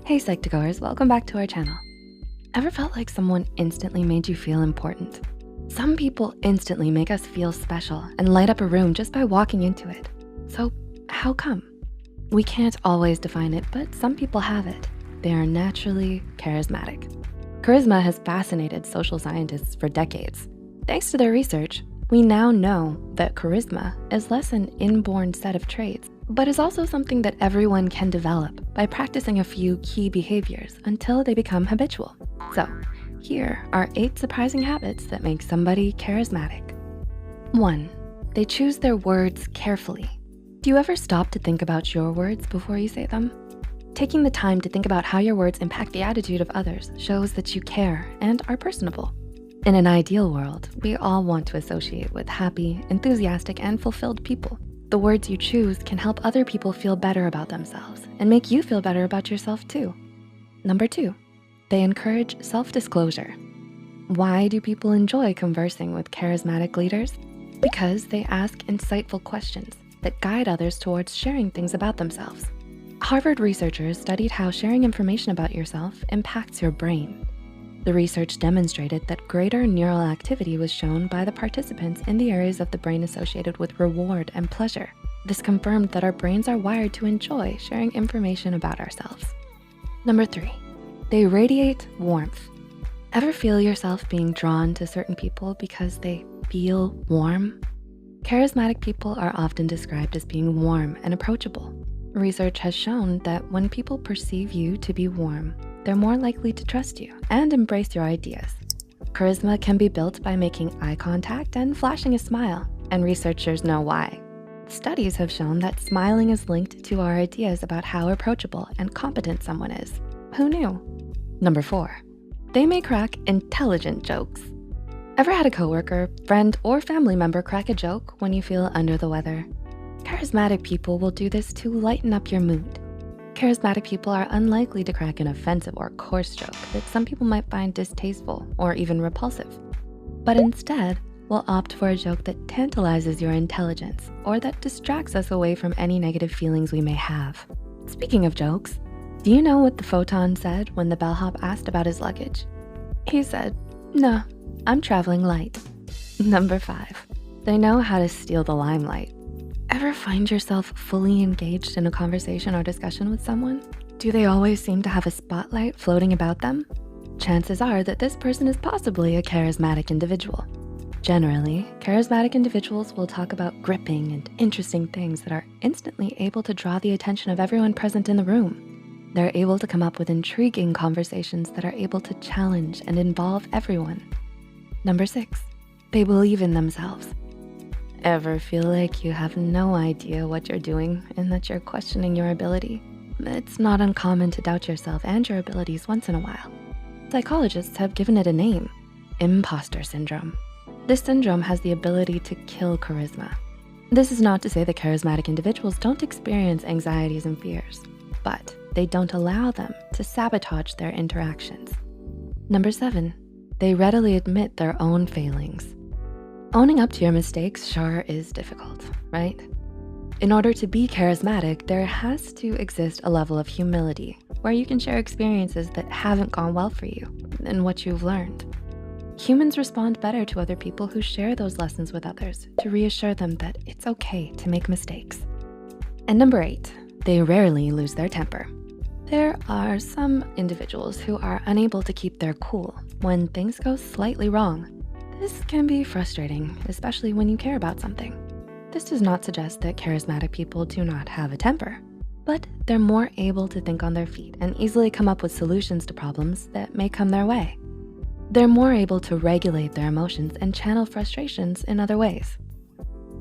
Hey Psychtogoers, welcome back to our channel. Ever felt like someone instantly made you feel important? Some people instantly make us feel special and light up a room just by walking into it. So how come? We can't always define it, but some people have it. They are naturally charismatic. Charisma has fascinated social scientists for decades. Thanks to their research, we now know that charisma is less an inborn set of traits, but is also something that everyone can develop by practicing a few key behaviors until they become habitual. So here are 8 surprising habits that make somebody charismatic. 1, they choose their words carefully. Do you ever stop to think about your words before you say them? Taking the time to think about how your words impact the attitude of others shows that you care and are personable. In an ideal world, we all want to associate with happy, enthusiastic, and fulfilled people. The words you choose can help other people feel better about themselves and make you feel better about yourself too. Number 2, they encourage self-disclosure. Why do people enjoy conversing with charismatic leaders? Because they ask insightful questions that guide others towards sharing things about themselves. Harvard researchers studied how sharing information about yourself impacts your brain. The research demonstrated that greater neural activity was shown by the participants in the areas of the brain associated with reward and pleasure. This confirmed that our brains are wired to enjoy sharing information about ourselves. Number 3, they radiate warmth. Ever feel yourself being drawn to certain people because they feel warm? Charismatic people are often described as being warm and approachable. Research has shown that when people perceive you to be warm, they're more likely to trust you and embrace your ideas. Charisma can be built by making eye contact and flashing a smile, and researchers know why. Studies have shown that smiling is linked to our ideas about how approachable and competent someone is. Who knew? Number 4, they may crack intelligent jokes. Ever had a coworker, friend, or family member crack a joke when you feel under the weather? Charismatic people will do this to lighten up your mood. Charismatic people are unlikely to crack an offensive or coarse joke that some people might find distasteful or even repulsive, but instead will opt for a joke that tantalizes your intelligence or that distracts us away from any negative feelings we may have. Speaking of jokes, do you know what the photon said when the bellhop asked about his luggage? He said, "No, I'm traveling light." Number 5, they know how to steal the limelight. Ever find yourself fully engaged in a conversation or discussion with someone? Do they always seem to have a spotlight floating about them? Chances are that this person is possibly a charismatic individual. Generally, charismatic individuals will talk about gripping and interesting things that are instantly able to draw the attention of everyone present in the room. They're able to come up with intriguing conversations that are able to challenge and involve everyone. Number 6, they believe in themselves. Ever feel like you have no idea what you're doing and that you're questioning your ability? It's not uncommon to doubt yourself and your abilities once in a while. Psychologists have given it a name, imposter syndrome. This syndrome has the ability to kill charisma. This is not to say that charismatic individuals don't experience anxieties and fears, but they don't allow them to sabotage their interactions. Number 7, they readily admit their own failings. Owning up to your mistakes sure is difficult, right? In order to be charismatic, there has to exist a level of humility where you can share experiences that haven't gone well for you and what you've learned. Humans respond better to other people who share those lessons with others to reassure them that it's okay to make mistakes. And number 8, they rarely lose their temper. There are some individuals who are unable to keep their cool when things go slightly wrong. This can be frustrating, especially when you care about something. This does not suggest that charismatic people do not have a temper, but they're more able to think on their feet and easily come up with solutions to problems that may come their way. They're more able to regulate their emotions and channel frustrations in other ways.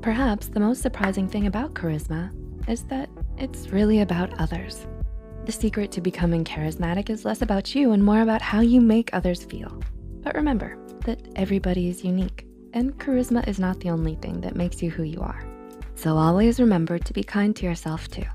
Perhaps the most surprising thing about charisma is that it's really about others. The secret to becoming charismatic is less about you and more about how you make others feel. But remember that everybody is unique, and charisma is not the only thing that makes you who you are. So always remember to be kind to yourself too.